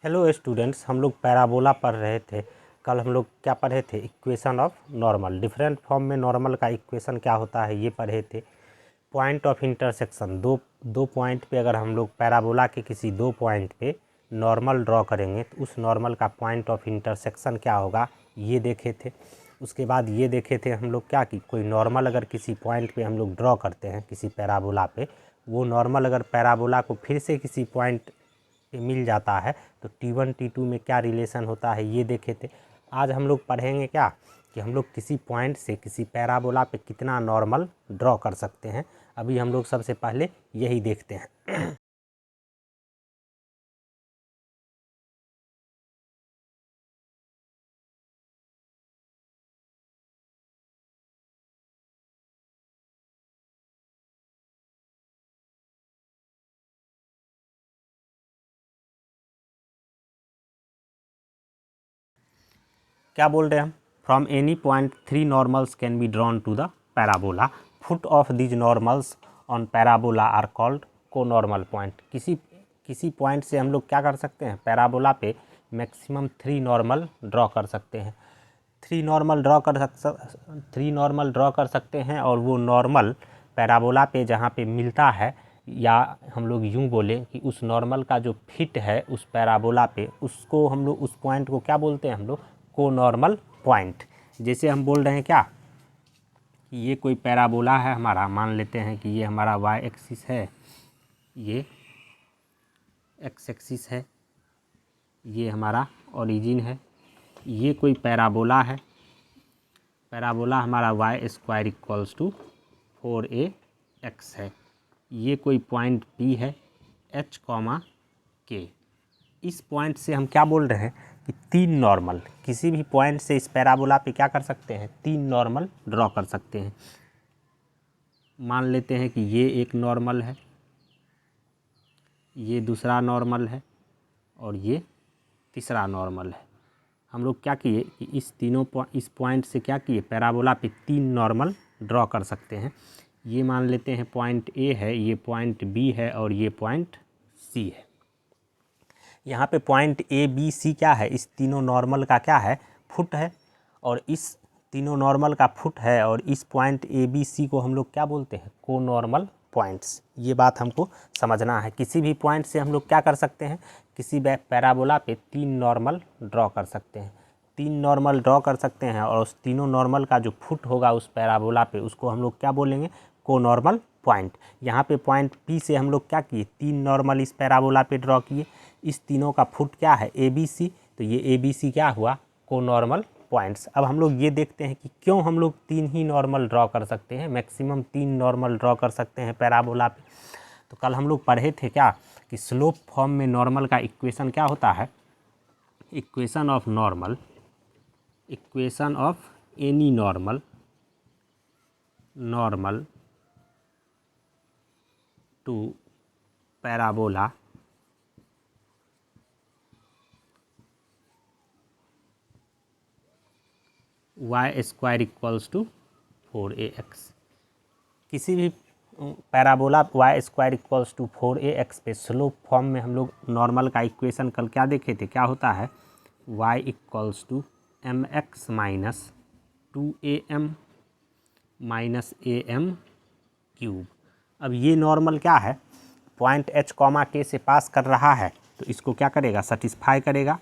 Hello students, हम लोग parabola पढ़ रहे थे। कल हम लोग क्या पढ़े थे? Equation of normal, different form में नॉर्मल का इक्वेशन क्या होता है ये पढ़े थे। पॉइंट ऑफ इंटरसेक्शन, दो पॉइंट पे अगर हम लोग पैराबोला के किसी दो पॉइंट पे नॉर्मल ड्रॉ करेंगे तो उस नॉर्मल का पॉइंट ऑफ इंटरसेक्शन क्या होगा ये देखे थे। उसके बाद ये देखे थे हम लोग क्या कि कोई नॉर्मल अगर किसी पॉइंट पे हम लोग ड्रॉ करते हैं किसी पैराबोला पे, वो नॉर्मल अगर पैराबोला को फिर से किसी पॉइंट पे मिल जाता है तो T1 T2 में क्या रिलेशन होता है ये देखे थे। आज हम लोग पढ़ेंगे क्या कि हम लोग किसी पॉइंट से किसी पैराबोला पे कितना नॉर्मल ड्रॉ कर सकते हैं। अभी हम लोग सबसे पहले यही देखते हैं। क्या बोल रहे हैं हम? From any point 3 normals can be drawn to the parabola. Foot of these normals on parabola are called co normal point. किसी पॉइंट से हम लोग क्या कर सकते हैं? पैराबोला पे मैक्सिमम 3 नॉर्मल ड्रॉ कर सकते हैं। 3 नॉर्मल ड्रॉ कर सकते हैं और वो नॉर्मल पैराबोला पे जहाँ पे मिलता है, या हम लोग यूँ बोलें कि उस नॉर्मल का जो फिट है उस पैराबोला पे, उसको हम लोग उस पॉइंट को क्या बोलते हैं? हम लोग को नॉर्मल पॉइंट। जैसे हम बोल रहे हैं क्या कि ये कोई पैराबोला है हमारा, मान लेते हैं कि ये हमारा y एक्सिस है, ये x एक्सिस है, ये हमारा ओरिजिन है। ये कोई पैराबोला है, पैराबोला हमारा y square equals to 4ax है। ये कोई पॉइंट P है h, k। इस पॉइंट से हम क्या बोल रहे हैं कि 3 नॉर्मल, किसी भी पॉइंट से इस पैराबोला पे क्या कर सकते हैं? 3 नॉर्मल ड्रॉ कर सकते हैं। मान लेते हैं कि ये एक नॉर्मल है, ये दूसरा नॉर्मल है और ये तीसरा नॉर्मल है। हम लोग क्या किए कि इस पॉइंट से क्या किए? पैराबोला पे 3 नॉर्मल ड्रॉ कर सकते हैं। ये मान लेते हैं पॉइंट A है, ये पॉइंट B है और ये पॉइंट C है। यहाँ पे पॉइंट A B C क्या है? इस तीनों नॉर्मल का क्या है? फुट है। और इस तीनों नॉर्मल का फुट है और इस पॉइंट A B C को हम लोग क्या बोलते हैं? को नॉर्मल पॉइंट्स। ये बात हमको समझना है। किसी भी पॉइंट से हम लोग क्या कर सकते हैं? किसी पैराबोला पे 3 नॉर्मल ड्रॉ कर सकते हैं। 3 नॉर्मल ड्रॉ कर सकते हैं और उस तीनों नॉर्मल का जो फुट होगा उस पैराबोला पे, उसको हम लोग क्या बोलेंगे? को नॉर्मल पॉइंट। यहाँ पे पॉइंट P से हम लोग क्या किए? 3 नॉर्मल इस पैराबोला पे ड्रॉ किए। इस तीनों का फुट क्या है? ABC। तो ये ABC क्या हुआ? को नॉर्मल पॉइंट्स। अब हम लोग ये देखते हैं कि क्यों हम लोग 3 ही नॉर्मल ड्रॉ कर सकते हैं, मैक्सिमम 3 नॉर्मल ड्रॉ कर सकते हैं पैराबोला पे। तो कल हम लोग पढ़े थे क्या कि स्लोप फॉर्म में नॉर्मल का इक्वेशन क्या होता है? Equation of normal, equation of any normal to parabola y square equals to 4ax। किसी भी पैराबोला y square equals to 4ax पे स्लोप फॉर्म में हम लोग नॉर्मल का इक्वेशन कल क्या देखे थे? क्या होता है? y equals to mx minus 2am minus am cube. अब ये नॉर्मल क्या है? पॉइंट h, k से पास कर रहा है तो इसको क्या करेगा? सेटिस्फाई करेगा।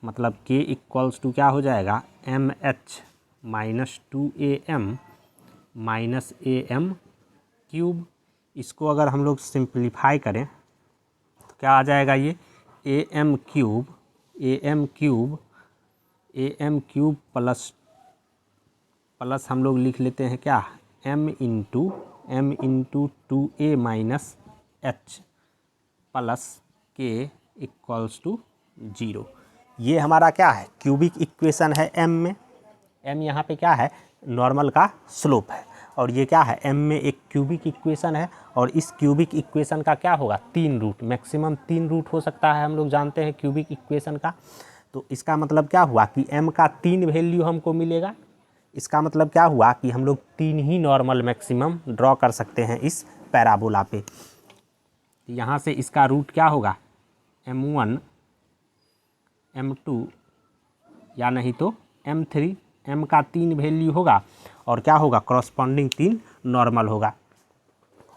मतलब k इक्वल्स टू क्या हो जाएगा? mh minus 2am minus am cube. इसको अगर हम लोग सिंप्लीफाई करें तो क्या आ जाएगा? ये am क्यूब प्लस हम लोग लिख लेते हैं क्या? m into 2a minus h plus k equals to 0। ये हमारा क्या है? क्यूबिक इक्वेशन है m में। m यहाँ पे क्या है? नॉर्मल का स्लोप है। और ये क्या है? m में एक क्यूबिक इक्वेशन है और इस क्यूबिक इक्वेशन का क्या होगा? 3 रूट, मैक्सिमम 3 रूट हो सकता है, हम लोग जानते हैं क्यूबिक इक्वेशन का। तो इसका मतलब क्या हुआ कि m का 3 वैल्यू हमको मिलेगा। इसका मतलब क्या हुआ कि हम लोग 3 ही नॉर्मल मैक्सिमम ड्रॉ कर सकते हैं इस पैराबोला पे। यहाँ से इसका रूट क्या होगा? m1 M2 या नहीं तो M3, M का 3 वैल्यू होगा और क्या होगा, कॉरस्पॉन्डिंग 3 नॉर्मल होगा।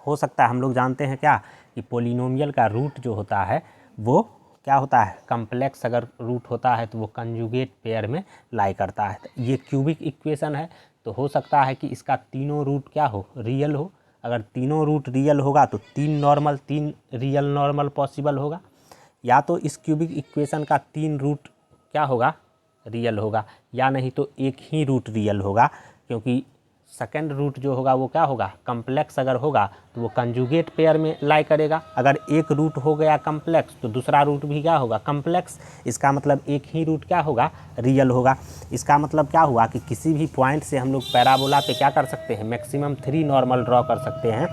हो सकता है, हम लोग जानते हैं क्या कि पोलिनोमियल का रूट जो होता है वो क्या होता है, कम्प्लेक्स अगर रूट होता है तो वो कंजुगेट पेयर में लाई करता है। तो ये क्यूबिक इक्वेशन है, तो हो सकता है कि इसका तीनों रूट क्या हो, रियल हो। अगर तीनों रूट रियल होगा तो 3 रियल नॉर्मल पॉसिबल होगा, या तो इस क्यूबिक इक्वेशन का 3 रूट क्या होगा, रियल होगा, या नहीं तो एक ही रूट रियल होगा, क्योंकि सेकंड रूट जो होगा वो क्या होगा, कम्प्लेक्स अगर होगा तो वो कंजुगेट पेयर में लाई करेगा। अगर एक रूट हो गया कम्प्लेक्स तो दूसरा रूट भी क्या होगा, कम्प्लेक्स। इसका मतलब एक ही रूट क्या होगा, रियल होगा। इसका मतलब क्या हुआ कि किसी भी पॉइंट से हम लोग पैराबोला पे क्या कर सकते हैं, मैक्सिमम 3 नॉर्मल ड्रॉ कर सकते हैं।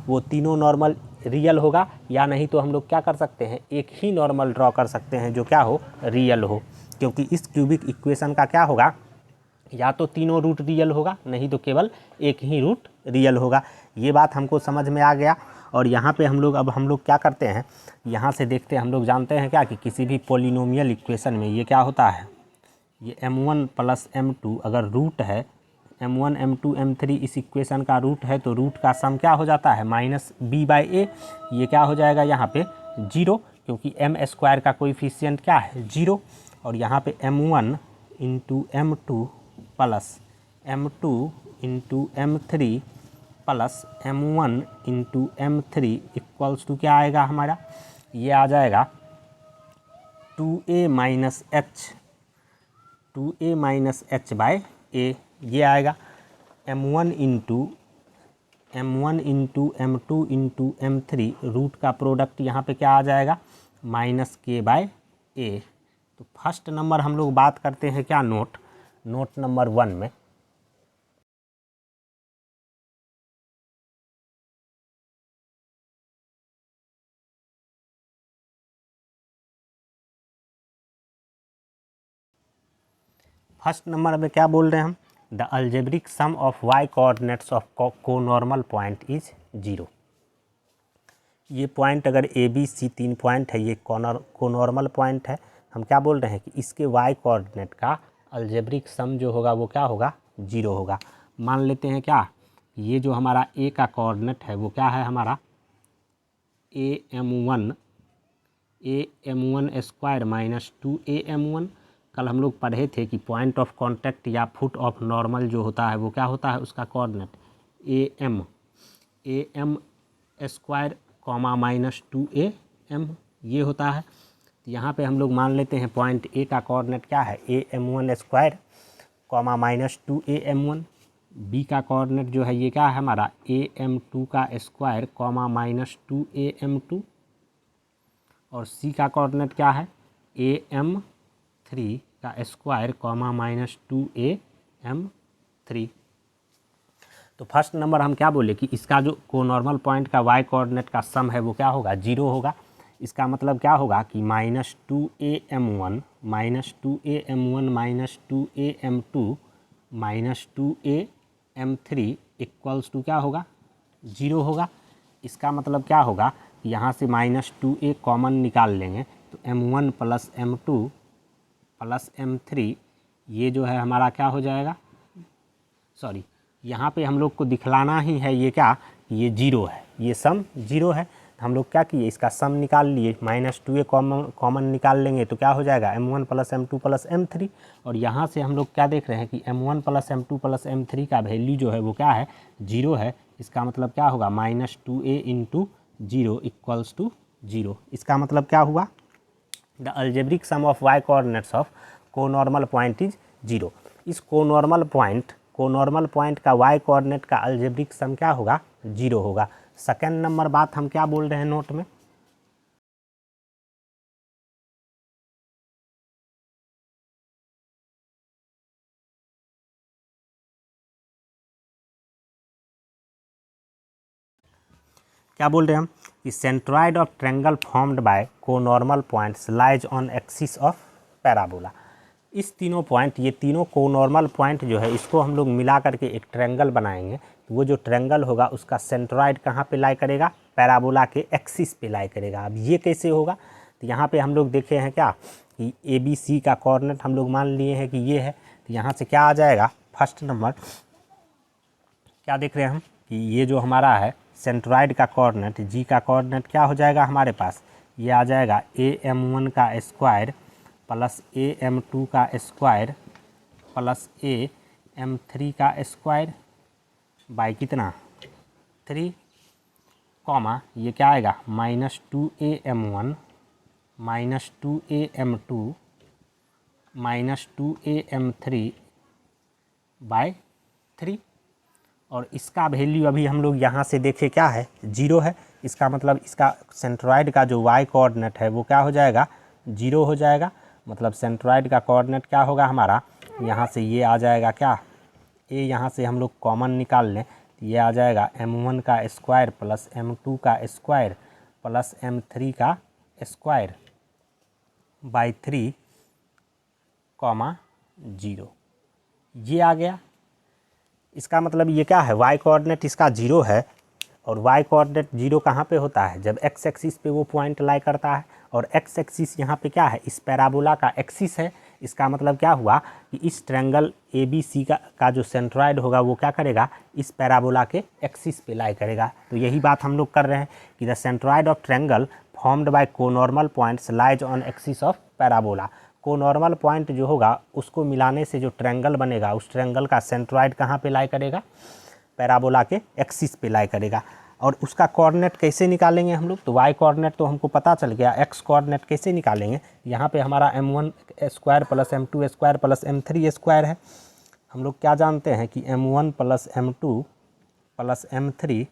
वो तीनों नॉर्मल रियल होगा, या नहीं तो हम लोग क्या कर सकते हैं, एक ही नॉर्मल ड्रॉ कर सकते हैं जो क्या हो, रियल हो। क्योंकि इस क्यूबिक इक्वेशन का क्या होगा, या तो तीनों रूट रियल होगा, नहीं तो केवल एक ही रूट रियल होगा। ये बात हमको समझ में आ गया। और यहाँ पे हम लोग क्या करते हैं, यहाँ से देखते हैं, हम लोग जानते हैं क्या कि किसी भी पोलिनोमियल इक्वेशन में ये क्या होता है, ये m1 + m2 अगर रूट है, m1 m2 m3 इस इक्वेशन का रूट है, तो रूट का सम क्या हो जाता है, -b/a। ये क्या हो जाएगा यहाँ पे 0, क्योंकि m² का कोएफिशिएंट क्या है, 0। और यहाँ पे m1 × m2 + m2 × m3 + m1 × m3 equals to क्या आएगा हमारा, ये आ जाएगा 2a - h/a। ये आएगा m1 × m2 × m3 रूट का प्रोडक्ट यहाँ पे क्या आ जाएगा, -k/a। तो फर्स्ट नंबर हम लोग बात करते हैं क्या, नोट नंबर 1 में। फर्स्ट नंबर में क्या बोल रहे हैं हम, the algebraic sum of y coordinates of conormal point is 0। ये पॉइंट अगर ABC 3 पॉइंट है, ये कोनॉर्मल पॉइंट है। हम क्या बोल रहे हैं कि इसके y कोऑर्डिनेट का अलजेब्रिक सम जो होगा वो क्या होगा, 0 होगा। मान लेते हैं क्या, ये जो हमारा a का कोऑर्डिनेट है वो क्या है हमारा, am1² - 2am1। कल हम लोग पढ़े थे कि पॉइंट ऑफ कांटेक्ट या फुट ऑफ नॉर्मल जो होता है वो क्या होता है, उसका कोऑर्डिनेट am² -2am ये होता है। तो यहाँ पे हम लोग मान लेते हैं पॉइंट A का कोऑर्डिनेट क्या है, am1² -2am1। B का कोऑर्डिनेट जो है ये क्या है हमारा, am2² -2am2। और C का कोऑर्डिनेट क्या है, am3² -2am3। तो फर्स्ट नंबर हम क्या बोले कि इसका जो कोनॉर्मल पॉइंट का y कोऑर्डिनेट का सम है वो क्या होगा, 0 होगा। इसका मतलब क्या होगा कि -2am1 -2am1 -2am2 -2am3 equals to क्या होगा, 0 होगा। इसका मतलब क्या होगा, यहाँ से -2a कॉमन निकाल लेंगे तो m1 + m2 + m3 ये जो है हमारा क्या हो जाएगा, सॉरी यहाँ पे हम लोग को दिखलाना ही है ये क्या, ये 0 है, ये सम 0 है। तो हम लोग क्या किए, इसका सम निकाल लिए, -2a कॉमन निकाल लेंगे तो क्या हो जाएगा, m1 + m2 + m3। और यहाँ से हम लोग क्या देख रहे हैं कि m1 + m2 + m3 का वैल्यू जो है वो क्या है, 0 है। इसका मतलब क्या होगा, -2a × 0 इक्वल्स टू 0। इसका मतलब क्या हुआ, the algebraic sum of y coordinates of conormal point is 0। इस कोनॉर्मल पॉइंट का y कोऑर्डिनेट का अलजेब्रिक सम क्या होगा, 0 होगा। सेकेंड नंबर बात हम क्या बोल रहे हैं नोट में, क्या बोल रहे हैं हम कि centroid of triangle formed by conormal points lies on axis of parabola. इस तीनों पॉइंट, ये तीनों कोनॉर्मल पॉइंट जो है इसको हम लोग मिला करके एक ट्रायंगल बनाएंगे। तो वो जो ट्रायंगल होगा उसका सेंट्रॉइड कहाँ पे लाई करेगा, पैराबोला के एक्सिस पे लाई करेगा। अब ये कैसे होगा, तो यहाँ पे हम लोग देखे हैं क्या कि ए बी सी का कोऑर्डिनेट हम लोग मान लिए हैं कि ये है, तो यहाँ से क्या आ जाएगा, फर्स्ट नंबर क्या देख रहे हैं हम कि ये जो हमारा है सेंट्रॉइड का कोऑर्डिनेट जी का कोऑर्डिनेट क्या हो जाएगा हमारे पास, ये आ जाएगा AM1 का स्क्वायर प्लस AM2 का स्क्वायर प्लस AM3 का स्क्वायर बाई कितना 3 कॉमा ये क्या आएगा -2AM1 -2AM2 -2AM3 बाय 3। और इसका वैल्यू अभी हम लोग यहाँ से देखें क्या है 0 है, इसका मतलब इसका सेंट्रॉइड का जो y कोऑर्डिनेट है वो क्या हो जाएगा 0 हो जाएगा। मतलब सेंट्रॉइड का कोऑर्डिनेट क्या होगा हमारा, यहाँ से ये आ जाएगा क्या a, यहाँ से हम लोग कॉमन निकाल लें तो ये आ जाएगा M1 का स्क्वायर प्लस M2 का स्क्वायर प्लस M3 का स्क्वायर बाई 3 कॉमा 0, ये आ गया। इसका मतलब ये क्या है y कोऑर्डिनेट इसका 0 है और y कोऑर्डिनेट 0 कहाँ पे होता है, जब x एक्सिस पे वो पॉइंट लाई करता है और x एक्सिस यहाँ पे क्या है इस पैराबोला का एक्सिस है। इसका मतलब क्या हुआ कि इस ट्रायंगल ABC का जो सेंट्रॉइड होगा वो क्या करेगा इस पैराबोला के एक्सिस पे लाई करेगा। तो यही बात हम लोग कर रहे हैं कि the centroid of triangle formed by conormal points lies on axis of parabola. Conormal point जो होगा उसको मिलाने से जो ट्रायंगल बनेगा उस ट्रायंगल का सेंट्रॉइड कहाँ पे लाई करेगा, पैराबोला के एक्सिस पे लाई करेगा। और उसका कोऑर्डिनेट कैसे निकालेंगे हम लोग, तो y कोऑर्डिनेट तो हमको पता चल गया, x कोऑर्डिनेट कैसे निकालेंगे, यहाँ पे हमारा M1 square plus M2 square plus M3 square है। हम लोग क्या जानते हैं कि M1 plus M2 plus M3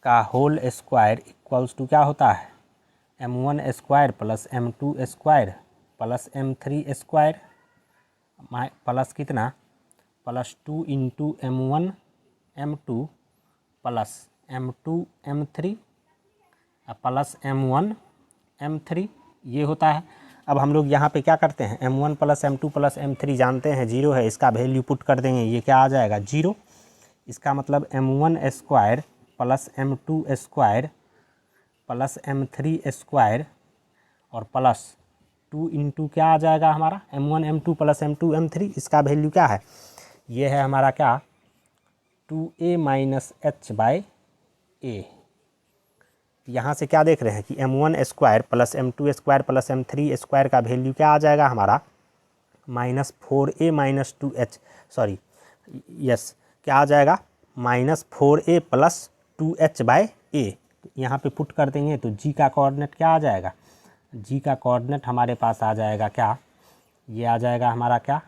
का होल स्क्वायर इक्वल्स टू क्या होता है M1 square plus M2 square plus M3 square plus कितना plus 2 into M1 M2 plus M2 M3 plus M1 M3 ये होता है। अब हम लोग यहाँ पे क्या करते हैं M1 plus M2 plus M3 जानते हैं 0 है, इसका वैल्यू पुट कर देंगे, ये क्या आ जाएगा 0। इसका मतलब M1 square plus M2 square plus M3 square और प्लस 2 इंटू क्या आ जाएगा हमारा M1 M2 plus M2 M3, इसका वैल्यू क्या है, ये है हमारा क्या 2a minus h by a। यहाँ से क्या देख रहे हैं कि M1 square plus M2 square plus M3 square का वैल्यू क्या आ जाएगा हमारा -4a minus 2h, sorry yes क्या आ जाएगा -4a plus 2h by a। यहाँ पे पुट कर देंगे तो g का कोऑर्डिनेट क्या आ जाएगा, g का कोऑर्डिनेट हमारे पास आ जाएगा क्या, ये आ जाएगा हमारा क्या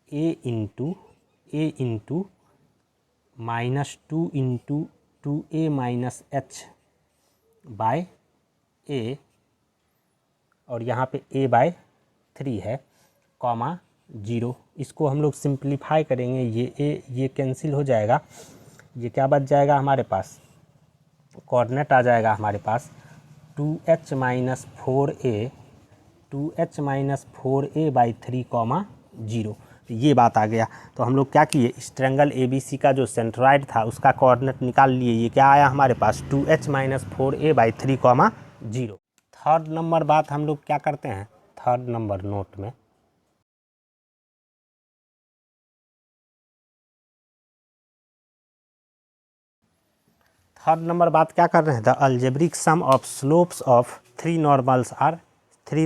a into -2 into 2a minus h by a और यहाँ पे a बाय 3 है कॉमा 0। इसको हम लोग सिंप्लीफाई करेंगे, ये a ये कैंसिल हो जाएगा, ये क्या बच जाएगा हमारे पास, कोऑर्डिनेट आ जाएगा हमारे पास 2h minus 4a by 3 comma 0। ये बात आ गया। तो हम लोग क्या किए इस ट्रायंगल ABC का जो सेंट्रॉइड था उसका कोऑर्डिनेट निकाल लिए, ये क्या आया हमारे पास 2h minus 4a by 3 comma 0। Third number बात हम लोग क्या करते हैं, थर्ड नंबर नोट में थर्ड नंबर बात क्या कर रहे हैं, the algebraic sum of slopes of 3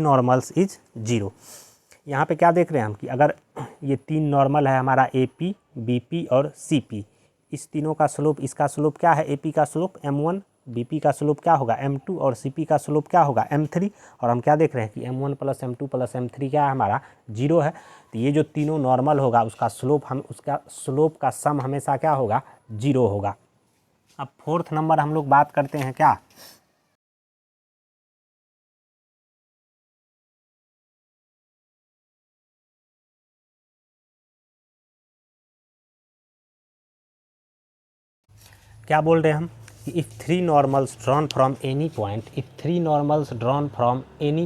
normals is 0। यहाँ पे क्या देख रहे हैं हम कि अगर ये 3 नॉर्मल है हमारा AP BP और CP, इस तीनों का स्लोप, इसका स्लोप क्या है AP का स्लोप M1, BP का स्लोप क्या होगा M2 और CP का स्लोप क्या होगा M3। और हम क्या देख रहे हैं कि M1 plus M2 plus M3 क्या है हमारा 0 है। तो ये जो तीनों नॉर्मल होगा उसका स्लोप का सम हमेशा क्या होगा 0 होगा। अब फोर्थ नंबर हम लोग बात करते हैं क्या, क्या बोल रहे हैं हम कि if 3 normals drawn from any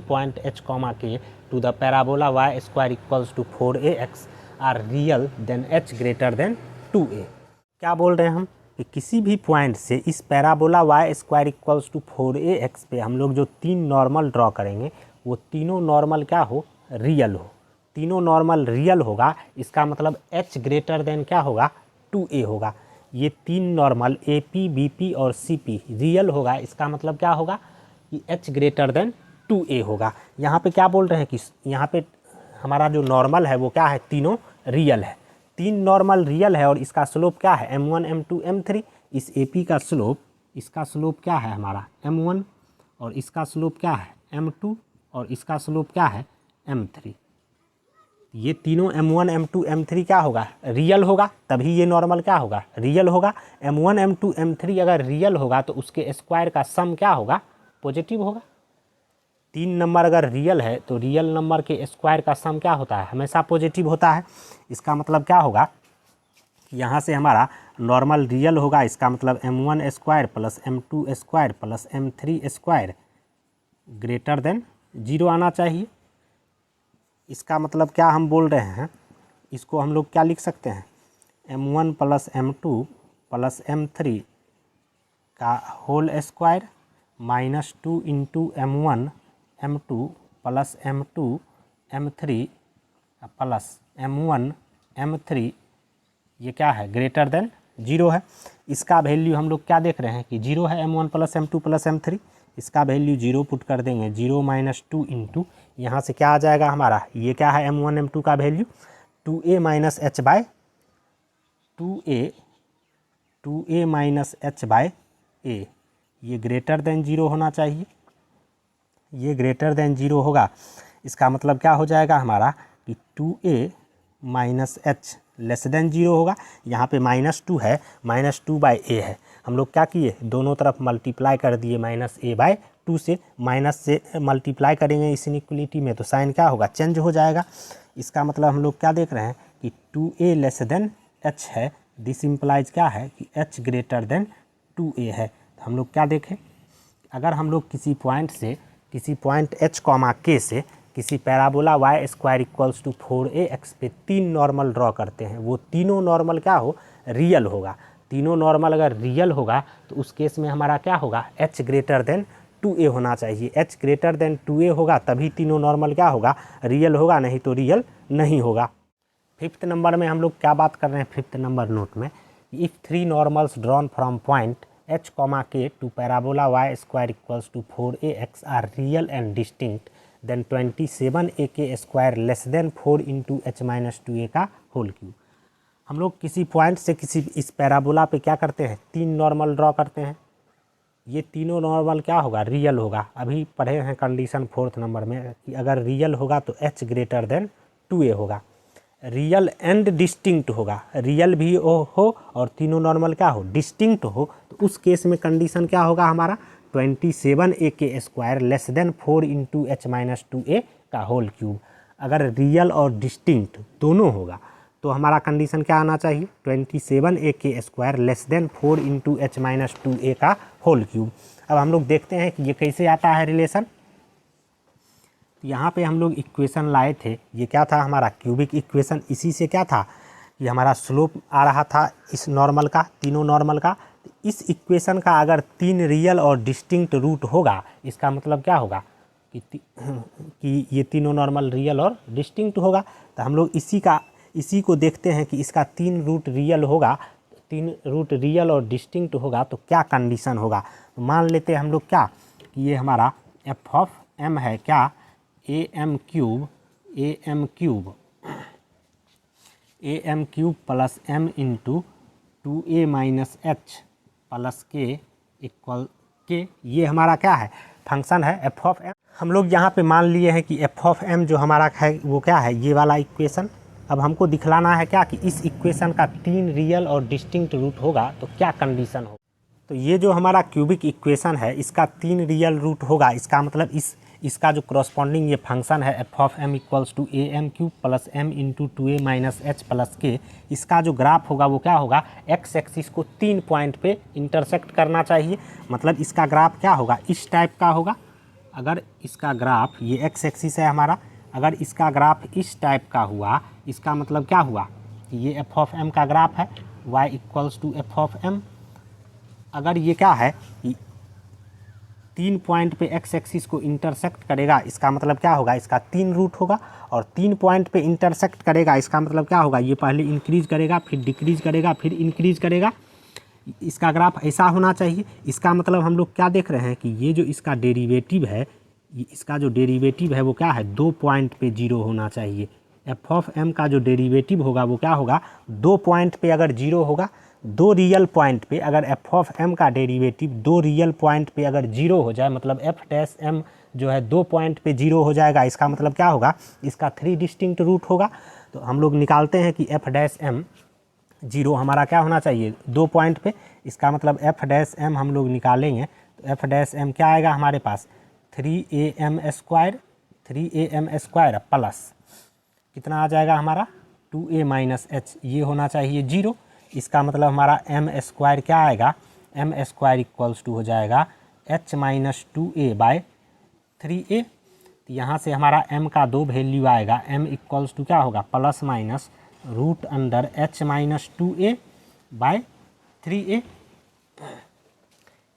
point h, k to the parabola y square equals to 4ax are real then h greater than 2a। क्या बोल रहे हैं हम कि किसी भी पॉइंट से इस parabola y square equals to 4ax पे हम लोग जो 3 नॉर्मल ड्रॉ करेंगे वो तीनों नॉर्मल क्या हो, रियल हो। तीनों नॉर्मल रियल होगा, इसका मतलब h ग्रेटर देन क्या होगा, 2a होगा। ये 3 नॉर्मल AP, BP और CP रियल होगा, इसका मतलब क्या होगा कि h ग्रेटर देन 2a होगा। यहाँ पे क्या बोल रहे हैं कि यहाँ पे हमारा जो नॉर्मल है वो क्या है, तीनों रियल है। 3 नॉर्मल रियल है और इसका स्लोप क्या है, m1 m2 m3। इस AP का स्लोप, इसका स्लोप क्या है हमारा m1 और इसका स्लोप क्या है m2 और इसका स्लोप क्या है m3। ये तीनों m1 m2 m3 क्या होगा, रियल होगा, तभी ये नॉर्मल क्या होगा, रियल होगा। m1 m2 m3 अगर रियल होगा तो उसके स्क्वायर का सम क्या होगा, पॉजिटिव होगा। 3 नंबर अगर रियल है तो रियल नंबर के स्क्वायर का सम क्या होता है, हमेशा पॉजिटिव होता है। इसका मतलब क्या होगा, यहाँ से हमारा नॉर्मल रियल होगा, इसका मतलब m1 square plus m2 square plus m3 square greater than 0 आना चाहिए। इसका मतलब क्या हम बोल रहे हैं, इसको हम लोग क्या लिख सकते हैं, m1 plus m2 plus m3 का whole square minus 2 into m1 m2 plus m2 m3 plus m1 m3 ये क्या है, ग्रेटर देन 0 है। इसका वैल्यू हम लोग क्या देख रहे हैं कि 0 है, m1 plus m2 plus m3, इसका वैल्यू 0 पुट कर देंगे, 0 माइनस 2 इंटू यहाँ से क्या आ जाएगा हमारा, ये क्या है m1 m2 का value 2a minus h by 2a minus h by a, ये ग्रेटर देन 0 होना चाहिए। ये ग्रेटर देन 0 होगा, इसका मतलब क्या हो जाएगा हमारा कि 2a minus h less than 0 होगा। यहाँ पे -2 है, -2 बाई a है, हम लोग क्या किए, दोनों तरफ मल्टीप्लाई कर दिए -a/2 से। माइनस से मल्टीप्लाई करेंगे इस इनइक्वलिटी में तो साइन क्या होगा, चेंज हो जाएगा। इसका मतलब हम लोग क्या देख रहे हैं कि 2a लेस देन h है, दिस इम्प्लाइज क्या है कि h ग्रेटर देन 2a है। तो हम लोग क्या देखें, अगर हम लोग किसी पॉइंट से, किसी पॉइंट h, k से किसी parabola y square equals to 4ax पे 3 नॉर्मल ड्रॉ करते हैं, वो तीनों नॉर्मल क्या हो, रियल होगा। तीनों नॉर्मल अगर रियल होगा तो उस केस में हमारा क्या होगा, h ग्रेटर देन 2a होना चाहिए। h ग्रेटर देन 2a होगा तभी तीनों नॉर्मल क्या होगा, रियल होगा, नहीं तो रियल नहीं होगा। 5th नंबर में हम लोग क्या बात कर रहे हैं, 5th नंबर नोट में, if 3 normals drawn from point h, k to parabola y square equals to 4ax are real and distinct, then 27ak square less then 4 into h minus 2a का होल क्यूब। हम लोग किसी point से किसी इस parabola पे क्या करते हैं, 3 नॉर्मल ड्रॉ करते हैं। ये तीनों नॉर्मल क्या होगा, रियल होगा। अभी पढ़े हैं कंडीशन 4th नंबर में कि अगर रियल होगा तो h ग्रेटर देन 2a होगा, रियल एंड डिस्टिंक्ट होगा। रियल भी हो और तीनों नॉर्मल क्या हो, डिस्टिंक्ट हो, तो उस केस में कंडीशन क्या होगा हमारा, 27ak square less then 4 into h minus 2a का होल क्यूब। अगर रियल और डिस्टिंक्ट दोनों होगा तो हमारा कंडीशन क्या आना चाहिए, 27ak square less then 4 into h minus 2a का होल क्यूब। अब हम लोग देखते हैं कि ये कैसे आता है रिलेशन। यहाँ पे हम लोग इक्वेशन लाए थे, ये क्या था हमारा क्यूबिक इक्वेशन। इसी से क्या था कि हमारा स्लोप आ रहा था इस नॉर्मल का, तीनों नॉर्मल का। इस इक्वेशन का अगर 3 रियल और डिस्टिंक्ट रूट होगा, इसका मतलब क्या होगा कि ये तीनों नॉर्मल रियल और डिस्टिंक्ट होगा। तो हम लोग इसी को देखते हैं कि इसका 3 रूट रियल होगा, 3 रूट रियल और डिस्टिंक्ट होगा तो क्या कंडीशन होगा। तो मान लेते हैं हम लोग क्या कि ये हमारा एफ ऑफ एम है क्या, am cube plus m into 2a minus h plus k equal k, ये हमारा क्या है, फंक्शन है एफ ऑफ एम। हम लोग यहाँ पे मान लिए हैं कि एफ ऑफ एम जो हमारा है वो क्या है, ये वाला इक्वेशन। अब हमको दिखलाना है क्या कि इस इक्वेशन का 3 रियल और डिस्टिंक्ट रूट होगा तो क्या कंडीशन होगा। तो ये जो हमारा क्यूबिक इक्वेशन है इसका 3 रियल रूट होगा, इसका मतलब इसका जो करस्पॉन्डिंग ये फंक्शन है f of m equals to am cube plus m into 2a minus h plus k, इसका जो ग्राफ होगा वो क्या होगा, x एक्सिस को 3 पॉइंट पे इंटरसेक्ट करना चाहिए। मतलब इसका ग्राफ क्या होगा, इस टाइप का होगा। अगर इसका ग्राफ, ये x एक्सिस है हमारा, अगर इसका ग्राफ इस टाइप का हुआ, इसका मतलब क्या हुआ कि ये एफ ऑफ एम का ग्राफ है, y equals to f of m. अगर ये क्या है कि 3 पॉइंट पे एक्स एक्सिस को इंटरसेक्ट करेगा, इसका मतलब क्या होगा, इसका 3 रूट होगा। और 3 पॉइंट पे इंटरसेक्ट करेगा, इसका मतलब क्या होगा, ये पहले इंक्रीज करेगा, फिर डिक्रीज करेगा, फिर इंक्रीज करेगा। इसका ग्राफ ऐसा होना चाहिए। इसका मतलब हम लोग क्या देख रहे हैं कि ये जो इसका डेरिवेटिव है, इसका जो डेरिवेटिव है वो क्या है, 2 पॉइंट पे 0 होना चाहिए। एफ ऑफ एम का जो डेरिवेटिव होगा वो क्या होगा, 2 पॉइंट पे अगर 0 होगा, 2 रियल पॉइंट पे अगर एफ ऑफ एम का डेरिवेटिव 2 रियल पॉइंट पे अगर 0 हो जाए, मतलब एफ डैश एम जो है 2 पॉइंट पे 0 हो जाएगा, इसका मतलब क्या होगा, इसका 3 डिस्टिंक्ट रूट होगा। तो हम लोग निकालते हैं कि एफ डैश एम 0 हमारा क्या होना चाहिए, 2 पॉइंट पे। इसका मतलब एफ डैश एम हम लोग निकालेंगे तो एफ डैश एम क्या आएगा हमारे पास, 3am square, 3am square plus कितना आ जाएगा हमारा, 2a माइनस एच, ये होना चाहिए 0। इसका मतलब हमारा एम स्क्वायर क्या आएगा, एम स्क्वायर इक्वल्स टू हो जाएगा h minus 2a by 3a। तो यहाँ से हमारा m का 2 वैल्यू आएगा, m इक्वल्स टू क्या होगा, plus minus root under h minus 2a by 3a।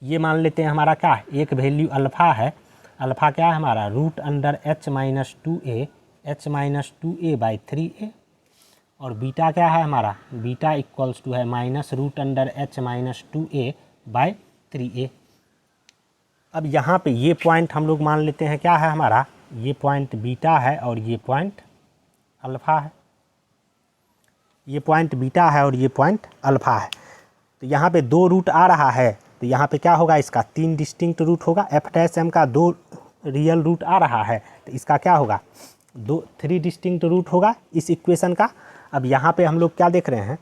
ये मान लेते हैं हमारा क्या है, एक वैल्यू अल्फ़ा है, अल्फ़ा क्या है हमारा, root under h minus 2a, h minus 2a by 3a। और बीटा क्या है हमारा, बीटा इक्वल्स टू है minus root under h minus 2a by 3a। अब यहाँ पे ये पॉइंट हम लोग मान लेते हैं क्या है हमारा, ये पॉइंट बीटा है और ये पॉइंट अल्फ़ा है, ये पॉइंट बीटा है और ये पॉइंट अल्फ़ा है। तो यहाँ पे 2 रूट आ रहा है, तो यहाँ पे क्या होगा, इसका 3 डिस्टिंक्ट रूट होगा। एफ डैश एम का 2 रियल रूट आ रहा है, तो इसका क्या होगा, 3 डिस्टिंक्ट रूट होगा इस इक्वेशन का। अब यहाँ पे हम लोग क्या देख रहे हैं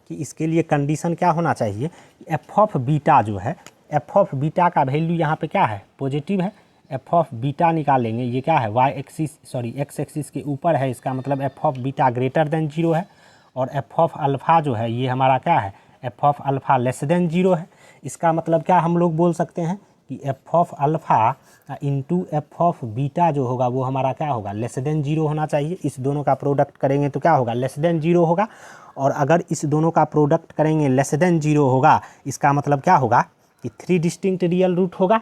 कि इसके लिए कंडीशन क्या होना चाहिए, एफ ऑफ बीटा जो है, एफ ऑफ बीटा का वैल्यू यहाँ पे क्या है, पॉजिटिव है। एफ ऑफ बीटा निकालेंगे, ये क्या है, y axis sorry x axis के ऊपर है, इसका मतलब f of beta greater than 0 है। और एफ ऑफ अल्फ़ा जो है ये हमारा क्या है, f of alpha less than 0 है। इसका मतलब क्या हम लोग बोल सकते हैं कि F of alpha into F of beta जो होगा वो हमारा क्या होगा, लेस देन 0 होना चाहिए। इस दोनों का प्रोडक्ट करेंगे तो क्या होगा, लेस देन 0 होगा। और अगर इस दोनों का प्रोडक्ट करेंगे लेस देन 0 होगा, इसका मतलब क्या होगा कि 3 डिस्टिंक्ट रियल रूट होगा,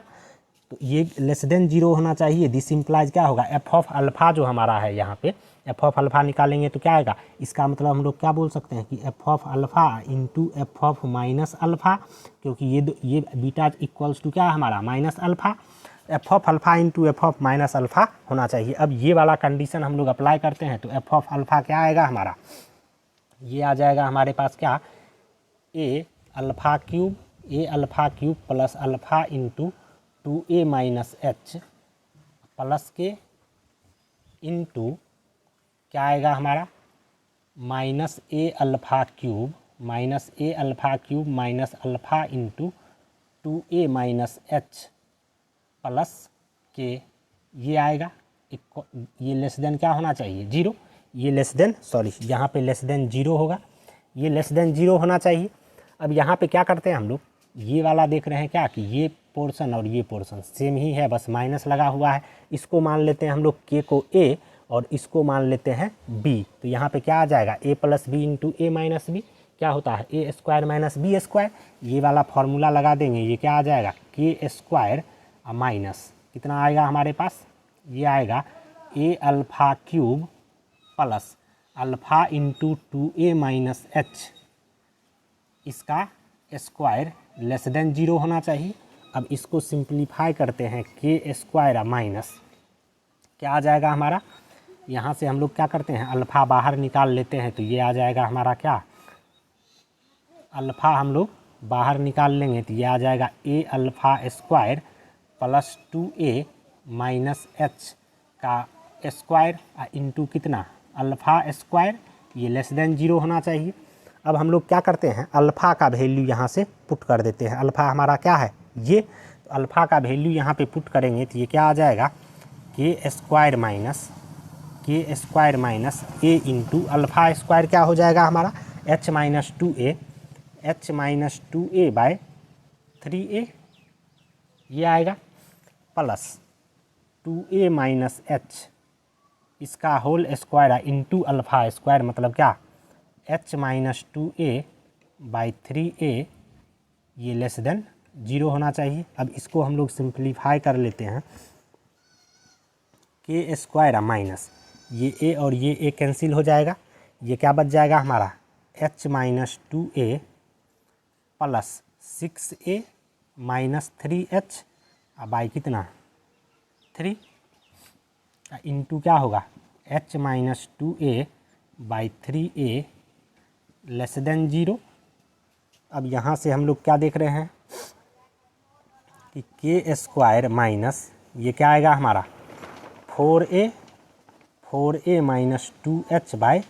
तो ये लेस देन 0 होना चाहिए। दिस इम्प्लाइज क्या होगा, एफ ऑफ अल्फ़ा जो हमारा है यहाँ पे, एफ ऑफ अल्फ़ा निकालेंगे तो क्या आएगा, इसका मतलब हम लोग क्या बोल सकते हैं कि F of alpha into F of minus alpha, क्योंकि ये बीटा इक्वल्स टू क्या है हमारा, minus alpha. F of alpha into F of minus alpha होना चाहिए। अब ये वाला कंडीशन हम लोग अप्लाई करते हैं तो एफ ऑफ अल्फ़ा क्या आएगा हमारा, ये आ जाएगा हमारे पास क्या, a alpha cube plus alpha into 2a minus h plus k into क्या आएगा हमारा, minus a alpha cube minus alpha into 2a minus h plus k, ये आएगा ये लेस देन क्या होना चाहिए, 0। ये लेस देन यहाँ पे लेस देन 0 होगा, ये लेस देन 0 होना चाहिए। अब यहाँ पे क्या करते हैं हम लोग, ये वाला देख रहे हैं क्या कि ये पोर्शन और ये पोर्शन सेम ही है, बस माइनस लगा हुआ है। इसको मान लेते हैं हम लोग के को a और इसको मान लेते हैं b। तो यहाँ पे क्या आ जाएगा, a plus b into a minus b क्या होता है, a square minus b square. ये वाला फॉर्मूला लगा देंगे, ये क्या आ जाएगा, के स्क्वायर माइनस कितना आएगा हमारे पास, ये आएगा a alpha cube plus alpha into 2a minus h, इसका स्क्वायर लेस देन 0 होना चाहिए। अब इसको सिंप्लीफाई करते हैं, के स्क्वायर माइनस क्या आ जाएगा हमारा, यहाँ से हम लोग क्या करते हैं, अल्फ़ा बाहर निकाल लेते हैं, तो ये आ जाएगा हमारा क्या, अल्फ़ा हम लोग बाहर निकाल लेंगे तो ये आ जाएगा a alpha square plus 2a minus h का स्क्वायर इंटू कितना, अल्फ़ा स्क्वायर, ये लेस देन 0 होना चाहिए। अब हम लोग क्या करते हैं, अल्फ़ा का वैल्यू यहाँ से पुट कर देते हैं। अल्फ़ा हमारा क्या है, ये, तो अल्फ़ा का वैल्यू यहाँ पे पुट करेंगे तो ये क्या आ जाएगा, के स्क्वायर माइनस ए इंटू अल्फ़ा स्क्वायर क्या हो जाएगा हमारा, h minus 2a by 3a, ये आएगा प्लस 2a माइनस एच इसका whole square into alpha square, मतलब क्या, h minus 2a by 3a ये लेस देन 0 होना चाहिए। अब इसको हम लोग सिंप्लीफाई कर लेते हैं, के स्क्वायर माइनस ये ए और ये ए कैंसिल हो जाएगा, ये क्या बच जाएगा हमारा h minus 2a plus 6a minus 3h by कितना 3 इंटू क्या होगा h minus 2a by 3a less than 0। अब यहाँ से हम लोग क्या देख रहे हैं कि के स्क्वायर माइनस ये क्या आएगा हमारा 4a minus 2h by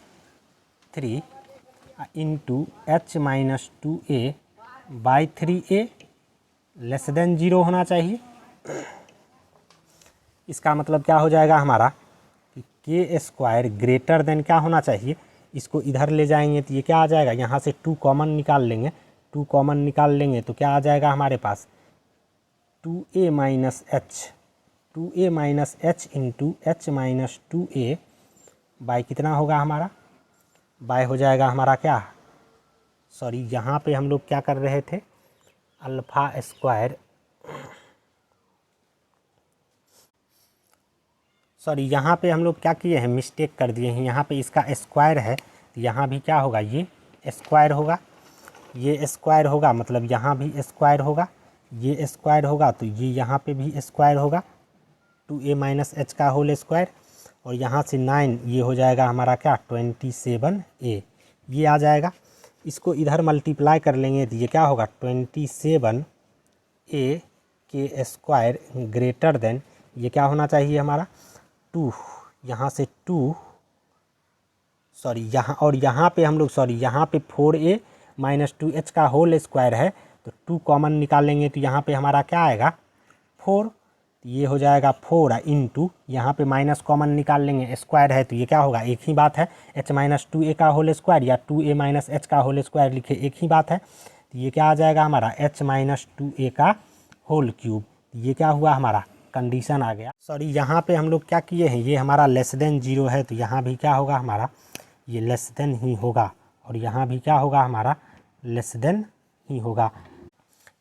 3 into h minus 2a by 3a less than 0 होना चाहिए। इसका मतलब क्या हो जाएगा हमारा कि के स्क्वायर ग्रेटर देन क्या होना चाहिए, इसको इधर ले जाएंगे तो ये क्या आ जाएगा, यहाँ से 2 कॉमन निकाल लेंगे, 2 कॉमन निकाल लेंगे तो क्या आ जाएगा हमारे पास 2a minus H into h minus 2a by कितना होगा हमारा, बाई हो जाएगा हमारा क्या, सॉरी यहाँ पे हम लोग क्या कर रहे थे अल्फ़ा स्क्वायर, सॉरी यहाँ पे हम लोग क्या किए हैं मिस्टेक कर दिए हैं, यहाँ पे इसका स्क्वायर है तो यहाँ भी क्या होगा ये स्क्वायर होगा, ये स्क्वायर होगा मतलब यहाँ भी स्क्वायर होगा, ये स्क्वायर होगा तो ये यहाँ पे भी स्क्वायर होगा 2a माइनस एच का होल स्क्वायर, और यहाँ से 9 ये हो जाएगा हमारा क्या 27a ये आ जाएगा। इसको इधर मल्टीप्लाई कर लेंगे तो ये क्या होगा 27a के स्क्वायर ग्रेटर देन ये क्या होना चाहिए हमारा 2, यहाँ से 2 सॉरी यहाँ और यहाँ पे हम लोग सॉरी यहाँ पे 4a माइनस 2h का होल स्क्वायर है तो 2 कॉमन निकालेंगे तो यहाँ पे हमारा क्या आएगा 4, तो ये हो जाएगा 4 इंटू यहाँ पे माइनस कॉमन निकाल लेंगे, स्क्वायर है तो ये क्या होगा एक ही बात है, h माइनस 2a का होल स्क्वायर या 2a माइनस h का होल स्क्वायर लिखे एक ही बात है, तो ये क्या आ जाएगा हमारा h माइनस 2a का होल क्यूब, ये क्या हुआ हमारा कंडीशन आ गया। सॉरी यहाँ पे हम लोग क्या किए हैं, ये हमारा लेस देन 0 है तो यहाँ भी क्या होगा हमारा ये लेस देन ही होगा, और यहाँ भी क्या होगा हमारा लेस देन ही होगा,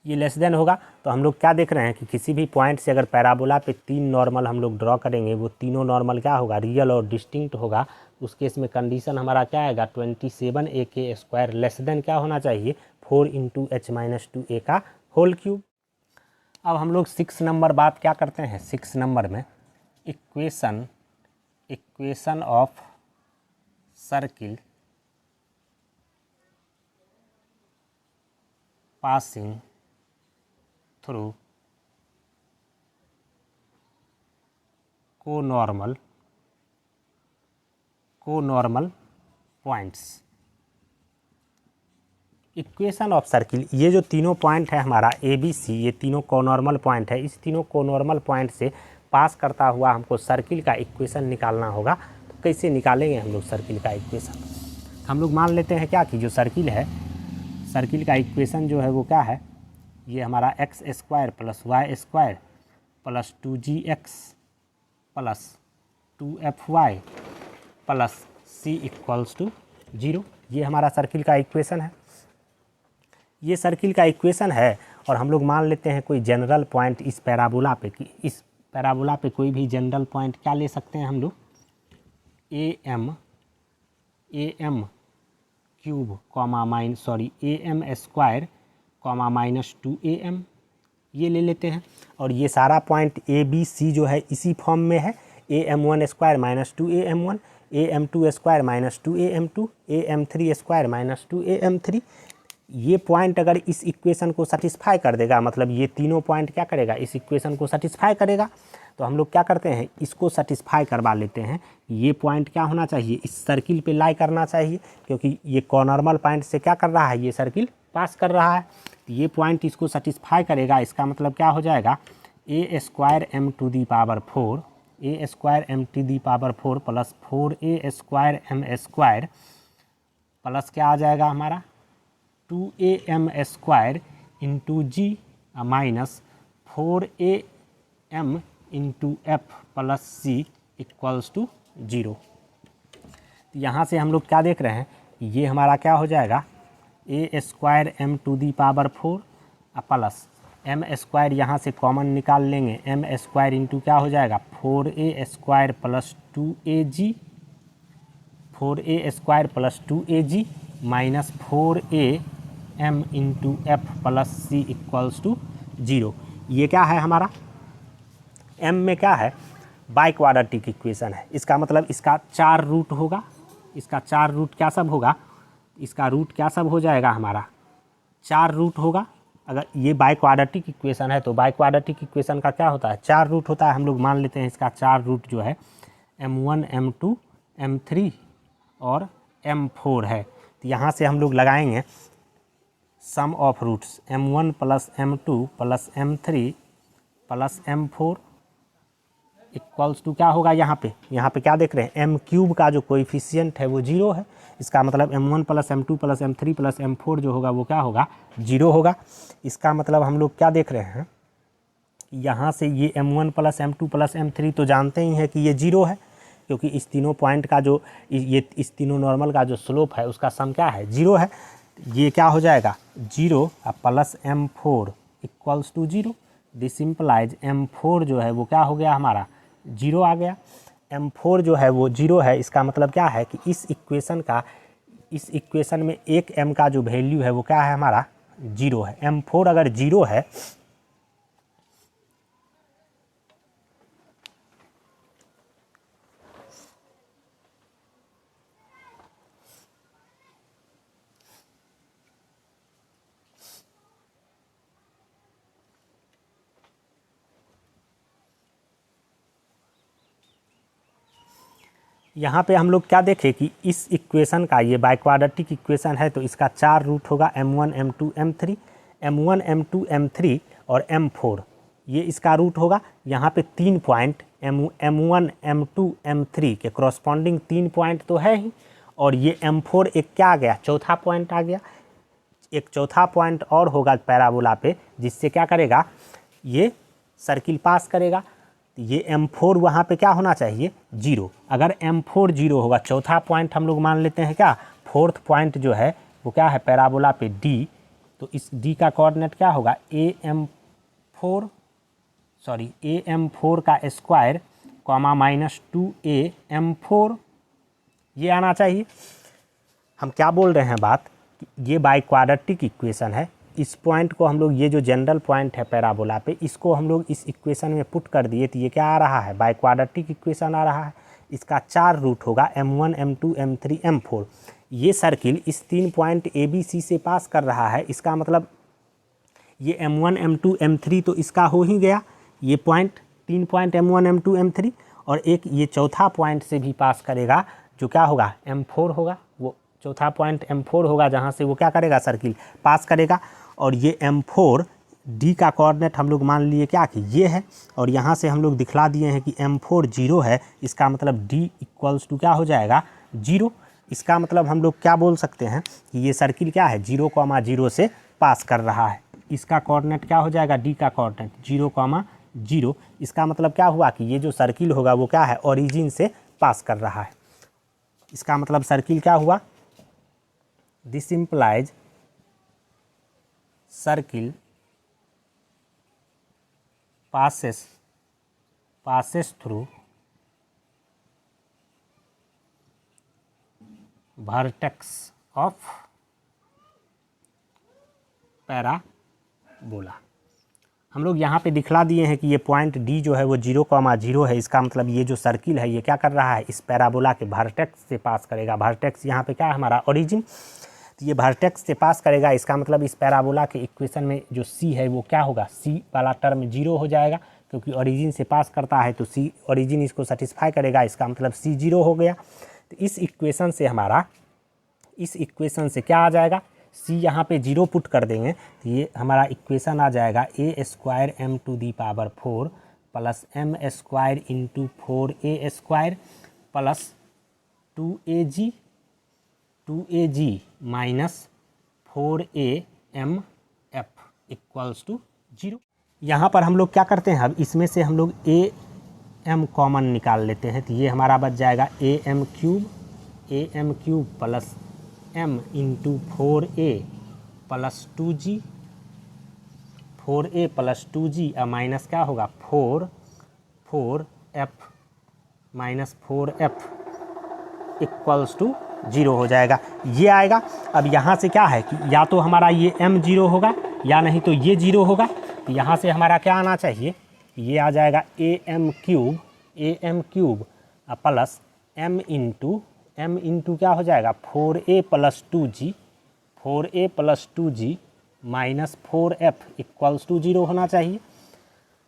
ये लेस देन होगा। तो हम लोग क्या देख रहे हैं कि किसी भी पॉइंट से अगर पैराबोला पे 3 नॉर्मल हम लोग ड्रॉ करेंगे, वो तीनों नॉर्मल क्या होगा रियल और डिस्टिंक्ट होगा, उस केस में कंडीशन हमारा क्या आएगा 27a के स्क्वायर लेस देन क्या होना चाहिए 4 इंटू h माइनस 2a का होल क्यूब। अब हम लोग 6 नंबर बात क्या करते हैं, 6 नंबर में equation of circle passing through conormal points. Equation of circle, ये जो तीनों पॉइंट है हमारा ए बी सी, ये तीनों कोनॉर्मल पॉइंट है, इस तीनों कोनॉर्मल पॉइंट से पास करता हुआ हमको सर्किल का इक्वेशन निकालना होगा। तो कैसे निकालेंगे हम लोग सर्किल का इक्वेशन, हम लोग मान लेते हैं क्या कि जो सर्किल है, सर्किल का इक्वेशन जो है वो क्या है, ये हमारा x square plus Y square plus 2gx plus 2fy plus c equals to 0, ये हमारा सर्किल का इक्वेशन है। ये सर्किल का इक्वेशन है और हम लोग मान लेते हैं कोई जनरल पॉइंट इस पैराबोला पे, कि इस पैराबोला पे कोई भी जनरल पॉइंट क्या ले सकते हैं हम लोग a m cube comma a m square comma minus 2am ये ले लेते हैं, और ये सारा पॉइंट ए बी सी जो है इसी फॉर्म में है, am1 square minus 2am1, am2 square minus 2am2, am3 square minus 2am3। ये पॉइंट अगर इस इक्वेशन को सेटिस्फाई कर देगा, मतलब ये तीनों पॉइंट क्या करेगा इस इक्वेशन को सेटिस्फाई करेगा, तो हम लोग क्या करते हैं इसको सेटिस्फाई करवा लेते हैं। ये पॉइंट क्या होना चाहिए इस सर्किल पे लाई करना चाहिए, क्योंकि ये कॉर्नरमल पॉइंट से क्या कर रहा है ये सर्किल पास कर रहा है, तो ये पॉइंट इसको सेटिस्फाई करेगा। इसका मतलब क्या हो जाएगा a square m to the power 4 a square m to the power 4 plus 4a square m square plus क्या आ जाएगा हमारा 2am square into g minus 4am into f plus c equals to 0। यहाँ से हम लोग क्या देख रहे हैं, ये हमारा क्या हो जाएगा a square m to the power 4 plus m square यहाँ से कॉमन निकाल लेंगे, एम स्क्वायर इंटू क्या हो जाएगा 4a² plus 2ab, 4a square plus 2ab minus 4am into f plus c equals to 0। ये क्या है हमारा, m में क्या है, बाई क्वाड्रेटिक इक्वेशन है। इसका मतलब इसका 4 रूट होगा, इसका 4 रूट क्या सब होगा, इसका रूट क्या सब हो जाएगा हमारा 4 रूट होगा। अगर ये बाई क्वाड्रेटिक इक्वेशन है तो बाई क्वाड्रेटिक इक्वेशन का क्या होता है 4 रूट होता है। हम लोग मान लेते हैं इसका 4 रूट जो है m1 m2 m3 और m4 है। तो यहाँ से हम लोग लगाएंगे sum of roots m1 plus m2 plus m3 plus m4 equals to क्या होगा, यहाँ पे क्या देख रहे हैं m³ का जो कोएफिशिएंट है वो 0 है। इसका मतलब m1 plus m2 plus m3 plus m4 जो होगा वो क्या होगा 0 होगा। इसका मतलब हम लोग क्या देख रहे हैं, यहाँ से ये m1 plus m2 plus m3 तो जानते ही हैं कि ये 0 है, क्योंकि इस तीनों पॉइंट का जो ये इस तीनों नॉर्मल का जो स्लोप है उसका सम क्या है 0 है। ये क्या हो जाएगा 0 plus m4 equals to 0। This implies m4 जो है वो क्या हो गया हमारा 0 आ गया। m4 जो है वो 0 है। इसका मतलब क्या है कि इस इक्वेशन में एक m का जो वैल्यू है वो क्या है हमारा 0 है। m4 अगर 0 है यहाँ पे हम लोग क्या देखें कि इस इक्वेशन का ये बाई क्वाड्रेटिक इक्वेशन है तो इसका 4 रूट होगा m1 m2 m3, m1 m2 m3 और m4 ये इसका रूट होगा। यहाँ पे 3 पॉइंट m1 m2 m3 के क्रॉसपॉन्डिंग 3 पॉइंट तो है ही, और ये m4 एक क्या आ गया चौथा पॉइंट आ गया। एक चौथा पॉइंट और होगा पैराबोला पे जिससे क्या करेगा ये सर्किल पास करेगा। ये m4 वहाँ पे क्या होना चाहिए 0। अगर m4 0 होगा, चौथा पॉइंट हम लोग मान लेते हैं क्या, फोर्थ पॉइंट जो है वो क्या है पैराबोला पे D, तो इस D का कोऑर्डिनेट क्या होगा am4 का स्क्वायर कॉमा माइनस 2am4 ये आना चाहिए। हम क्या बोल रहे हैं बात, ये बाई क्वाड्रेटिक इक्वेशन है। इस पॉइंट को हम लोग ये जो जनरल पॉइंट है पैराबोला पे इसको हम लोग इस इक्वेशन में पुट कर दिए तो ये क्या आ रहा है बाई क्वाड्रेटिक इक्वेशन आ रहा है। इसका 4 रूट होगा m1 m2 m3 m4। ये सर्किल इस 3 पॉइंट ABC से पास कर रहा है। इसका मतलब ये m1 m2 m3 तो इसका हो ही गया, ये point 3 point m1 m2 m3, और एक ये चौथा पॉइंट से भी पास करेगा जो क्या होगा m4 होगा। वो चौथा पॉइंट m4 होगा जहाँ से वो क्या करेगा सर्किल पास करेगा। और ये m4 D का कोऑर्डिनेट हम लोग मान लिए क्या कि ये है, और यहाँ से हम लोग दिखला दिए हैं कि m4 0 है। इसका मतलब D इक्वल्स टू क्या हो जाएगा 0। इसका मतलब हम लोग क्या बोल सकते हैं कि ये सर्किल क्या है 0,0 से पास कर रहा है। इसका कोऑर्डिनेट क्या हो जाएगा D का कोऑर्डिनेट 0,0। इसका मतलब क्या हुआ कि ये जो सर्किल होगा वो क्या है ओरिजिन से पास कर रहा है। इसका मतलब सर्किल क्या हुआ, this implies circle passes through vertex of parabola. हम लोग यहाँ पे दिखला दिए हैं कि ये पॉइंट D जो है वो 0,0 है। इसका मतलब ये जो सर्किल है ये क्या कर रहा है इस पैराबोला के वर्टेक्स से पास करेगा। वर्टेक्स यहाँ पे क्या है हमारा ओरिजिन, तो ये वर्टेक्स से पास करेगा। इसका मतलब इस पैराबोला के इक्वेशन में जो C है वो क्या होगा, C वाला टर्म 0 हो जाएगा, क्योंकि ओरिजिन से पास करता है तो C ओरिजिन इसको सेटिस्फाई करेगा। इसका मतलब C 0 हो गया। तो इस इक्वेशन से हमारा इस इक्वेशन से क्या आ जाएगा, C यहाँ पे 0 पुट कर देंगे तो ये हमारा इक्वेशन आ जाएगा a² m⁴ plus m² into 4a² plus 2ag minus 4amf equals to 0। यहाँ पर हम लोग क्या करते हैं, अब इसमें से हम लोग am कॉमन निकाल लेते हैं तो ये हमारा बच जाएगा am³ plus m into 4a plus 2g 4a plus 2g minus क्या होगा 4f minus 4f equals to 0 हो जाएगा, ये आएगा। अब यहाँ से क्या है कि या तो हमारा ये m 0 होगा या नहीं तो ये 0 होगा। तो यहाँ से हमारा क्या आना चाहिए, ये आ जाएगा am cube plus m into क्या हो जाएगा 4a plus 2g minus 4f equals to 0 होना चाहिए।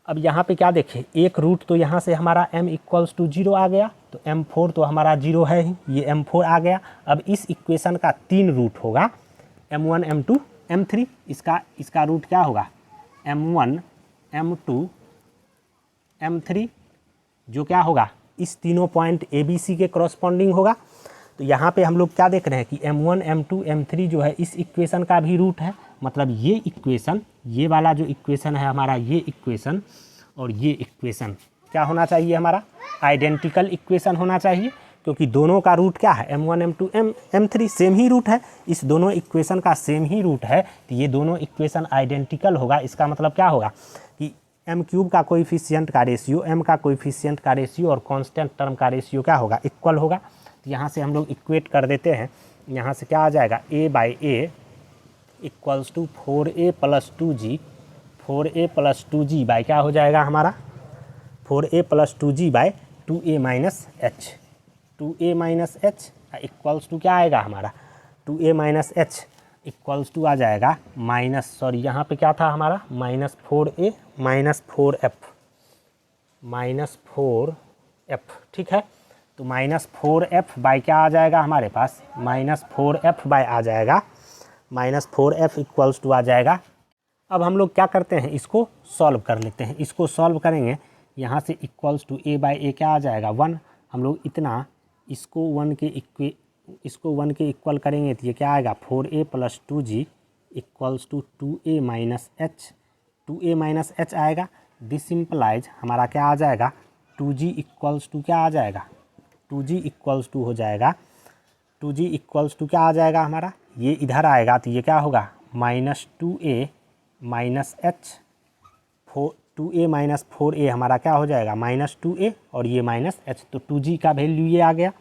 अब यहाँ पे क्या देखें, एक रूट तो यहाँ से हमारा m इक्वल्स टू 0 आ गया, तो m4 तो हमारा 0 है ही, ये m4 आ गया। अब इस इक्वेशन का 3 रूट होगा, m1 m2 m3। इसका रूट क्या होगा m1 m2 m3, जो क्या होगा इस तीनों पॉइंट ABC के करस्पॉन्डिंग होगा। तो यहाँ पे हम लोग क्या देख रहे हैं कि m1 m2 m3 जो है इस इक्वेशन का भी रूट है। मतलब ये इक्वेशन, ये वाला जो इक्वेशन है हमारा, ये इक्वेशन और ये इक्वेशन क्या होना चाहिए, हमारा आइडेंटिकल इक्वेशन होना चाहिए, क्योंकि दोनों का रूट क्या है m1 m2 m3 सेम ही रूट है। इस दोनों इक्वेशन का सेम ही रूट है, तो ये दोनों इक्वेशन आइडेंटिकल होगा। इसका मतलब क्या होगा कि m क्यूब का कोएफिशिएंट का रेशियो, m का कोएफिशिएंट का रेशियो और कांस्टेंट टर्म का रेशियो क्या होगा, इक्वल होगा। तो यहाँ से हम लोग इक्वेट कर देते हैं। यहाँ से क्या आ जाएगा a/a equals to 4a plus 2g by क्या हो जाएगा हमारा 4a plus 2g by 2a minus h equals to क्या आएगा हमारा 2a minus h equals to आ जाएगा माइनस, सॉरी यहाँ पे क्या था हमारा माइनस 4a माइनस 4f, ठीक है। तो माइनस 4f बाई क्या आ जाएगा हमारे पास, माइनस 4f बाई आ जाएगा, माइनस 4f इक्वल्स टू आ जाएगा। अब हम लोग क्या करते हैं, इसको सॉल्व कर लेते हैं। इसको सॉल्व करेंगे, यहाँ से इक्वल्स टू a/a क्या आ जाएगा 1। हम लोग इतना इसको 1 के इक्वल करेंगे तो ये क्या आएगा 4a plus 2g equals to 2a minus h आएगा। दिस सिंपलाइज हमारा क्या आ जाएगा 2g इक्वल्स टू क्या आ जाएगा 2g इक्वल्स टू हो जाएगा 2g इक्वल्स टू क्या आ जाएगा हमारा, ये इधर आएगा तो ये क्या होगा minus 2a minus h 2a minus 4a हमारा क्या हो जाएगा माइनस 2a और ये माइनस h। तो 2g का वैल्यू ये आ गया।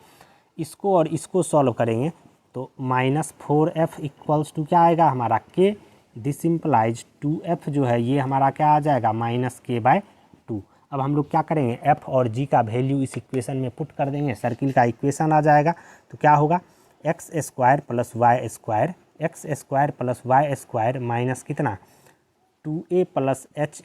इसको और इसको सॉल्व करेंगे तो माइनस 4f इक्वल्स टू क्या आएगा हमारा k। दिस सिंपलाइज 2f जो है ये हमारा क्या आ जाएगा माइनस k/2। अब हम लोग क्या करेंगे, f और g का वैल्यू इस इक्वेशन में पुट कर देंगे, सर्किल का इक्वेशन आ जाएगा। तो क्या होगा x square plus Y square minus कितना 2a plus h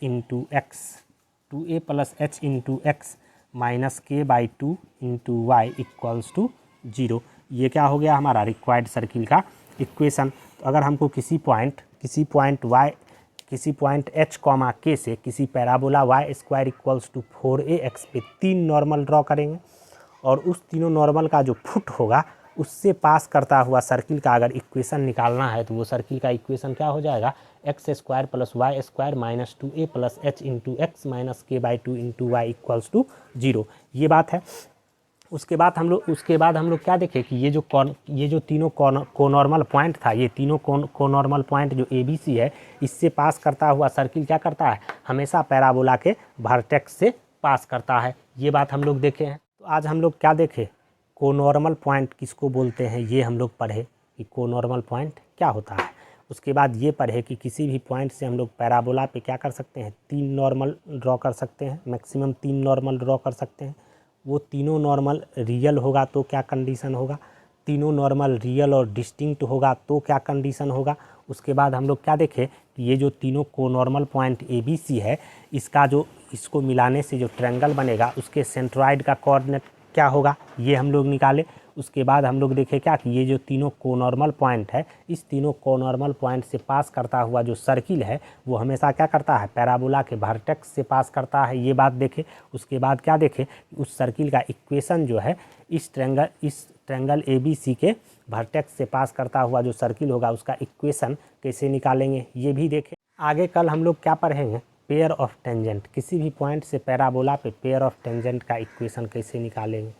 into X minus k/2 into Y equals to 0। ये क्या हो गया हमारा रिक्वायर्ड सर्किल का इक्वेशन। तो अगर हमको किसी पॉइंट h, k से किसी parabola y square equals to 4ax पे 3 नॉर्मल ड्रॉ करेंगे और उस तीनों नॉर्मल का जो फुट होगा उससे पास करता हुआ सर्किल का अगर इक्वेशन निकालना है तो वो सर्किल का इक्वेशन क्या हो जाएगा X square plus Y square minus 2a plus h into X minus k/2 into Y equals to 0। ये बात है। उसके बाद हम लोग क्या देखें कि ये जो तीनों कोनॉर्मल पॉइंट था, ये तीनों कोनॉर्मल पॉइंट जो ABC है इससे पास करता हुआ सर्किल क्या करता है, हमेशा पैराबोला के वर्टेक्स से पास करता है। ये बात हम लोग देखे हैं। तो आज हम लोग क्या देखें, कोनॉर्मल पॉइंट किसको बोलते हैं ये हम लोग पढ़े कि कोनॉर्मल पॉइंट क्या होता है। उसके बाद ये पढ़े कि किसी भी पॉइंट से हम लोग पैराबोला पे क्या कर सकते हैं, 3 नॉर्मल ड्रॉ कर सकते हैं, मैक्सिमम 3 नॉर्मल ड्रॉ कर सकते हैं। वो तीनों नॉर्मल रियल होगा तो क्या कंडीशन होगा, तीनों नॉर्मल रियल और डिस्टिंक्ट होगा तो क्या कंडीशन होगा। उसके बाद हम लोग क्या देखें कि ये जो तीनों कोनॉर्मल पॉइंट ABC है इसको मिलाने से जो ट्रायंगल बनेगा उसके सेंट्रॉइड का कोऑर्डिनेट क्या होगा ये हम लोग निकाले। उसके बाद हम लोग देखें क्या कि ये जो तीनों कोनॉर्मल पॉइंट है इस तीनों कोनॉर्मल पॉइंट से पास करता हुआ जो सर्किल है वो हमेशा क्या करता है, पैराबोला के वर्टेक्स से पास करता है। ये बात देखें। उसके बाद क्या देखें, उस सर्किल का इक्वेशन जो है इस ट्रायंगल ABC के वर्टेक्स से पास करता हुआ जो सर्किल होगा उसका इक्वेशन कैसे निकालेंगे ये भी देखें। आगे कल हम लोग क्या पढ़ेंगे, पेयर ऑफ टेंजेंट, किसी भी पॉइंट से पैराबोला पे पेयर ऑफ टेंजेंट का इक्वेशन कैसे निकालेंगे,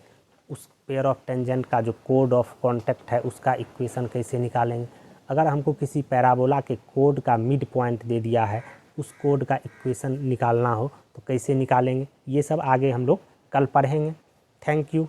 उस पेयर ऑफ टेंजेंट का जो कोड ऑफ कॉन्टैक्ट है उसका इक्वेशन कैसे निकालेंगे। अगर हमको किसी पैराबोला के कोड का मिड पॉइंट दे दिया है उस कोड का इक्वेशन निकालना हो तो कैसे निकालेंगे, ये सब आगे हम लोग कल पढ़ेंगे। Thank you.